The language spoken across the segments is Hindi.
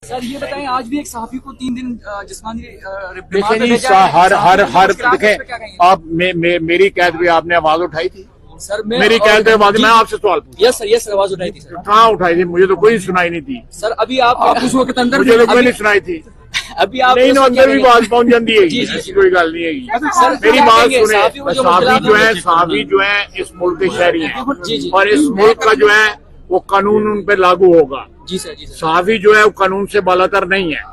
सर ये बताएं, आज भी एक सहाफी को 3 दिन जिस्मानी देखें जी, हर देखें आप मेरी कैद पे आपने आवाज उठाई थी सर? मेरी कैद पे आवाज, मैं आपसे सवाल पूछा। यस सर आवाज उठाई थी सर। कहाँ उठाई थी? मुझे तो कोई सुनाई नहीं थी सर। अभी आप उस वक्त अंदर मुझे तो कोई नहीं सुनाई थी। अभी आप नहीं, अंदर भी बात पहुंच जाती है, जी, ऐसी कोई गल नहीं है। सर मेरी बात सुने, सहाफी जो है इस मुल्क के शहरी हैं जी। और इस मुल्क का जो है वो कानून उन पे लागू होगा। जी सर। सहाफी जो है वो कानून से बालातर नहीं है।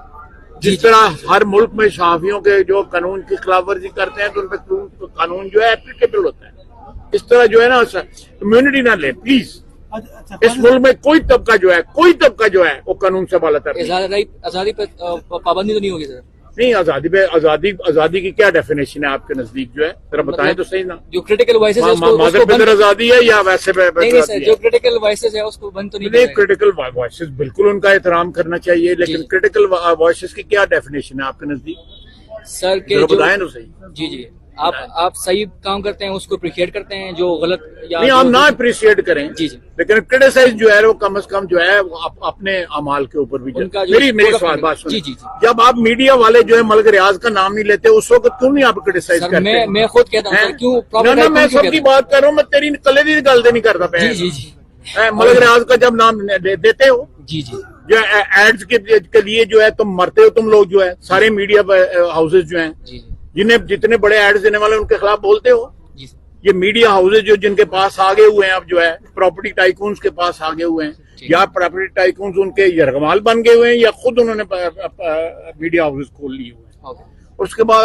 जिस तरह हर मुल्क में सहाफियों के जो कानून की खिलाफ वर्जी करते हैं तो उन पर कानून जो है एप्लीकेबल होता है। इस तरह जो है ना कम्युनिटी ना ले प्लीज। इस मुल्क में कोई तबका जो है वो कानून से बालातर नहीं। आजादी पर पाबंदी तो नहीं होगी सर? नहीं, आजादी की क्या डेफिनेशन है आपके नजदीक जो है, जरा बताएं तो सही ना। जो क्रिटिकल वॉइसेस है उसको आजादी है या वैसे नहीं सर, जो क्रिटिकल वॉइसेस है उसको बंद तो नहीं? क्रिटिकल वॉइसेस बिल्कुल उनका एहतराम करना चाहिए, लेकिन क्रिटिकल वॉइसेस की क्या डेफिनेशन है आपके नजदीक सर? के बताएं तो सही। जी आप सही काम करते हैं उसको अप्रिशिएट करते हैं, जो गलत या नहीं आप ना अप्रिशिएट करें जी, लेकिन क्रिटिसाइज जो है वो कम से कम जो है अपने अमाल के ऊपर भी। मेरी बात सुनिए, जब आप मीडिया वाले जो है मलिक रियाज का नाम नहीं लेते उस वक्त क्यों नहीं आप क्रिटिसाइज करते? मैं खुद कहता हूं क्यों? मैं सबकी बात कर रहा हूँ, मैं तेरी कले की गल नहीं करता पे। मलिक रियाज का जब नाम देते हो जी जो एड्स के लिए जो है तुम मरते हो, तुम लोग जो है सारे मीडिया हाउसेज जो है जिन्हें जितने बड़े एड्स देने वाले उनके खिलाफ बोलते हो। ये मीडिया हाउसेज जो जिनके पास आगे हुए हैं अब जो है प्रॉपर्टी टाइकून्स के पास आगे हुए हैं, या प्रॉपर्टी टाइकून्स उनके यरगमाल बन गए हुए हैं या खुद उन्होंने मीडिया हाउसेज खोल लिए हुए हैं। उसके बाद